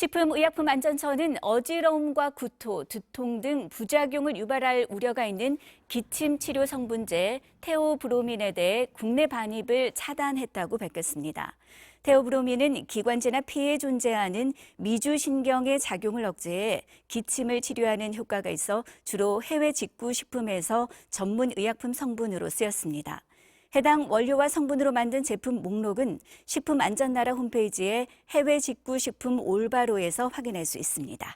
식품의약품안전처는 어지러움과 구토, 두통 등 부작용을 유발할 우려가 있는 기침 치료 성분제 테오브로민에 대해 국내 반입을 차단했다고 밝혔습니다. 테오브로민은 기관지나 피에 존재하는 미주신경의 작용을 억제해 기침을 치료하는 효과가 있어 주로 해외 직구 식품에서 전문 의약품 성분으로 쓰였습니다. 해당 원료와 성분으로 만든 제품 목록은 식품안전나라 홈페이지에 해외 직구 식품 올바로에서 확인할 수 있습니다.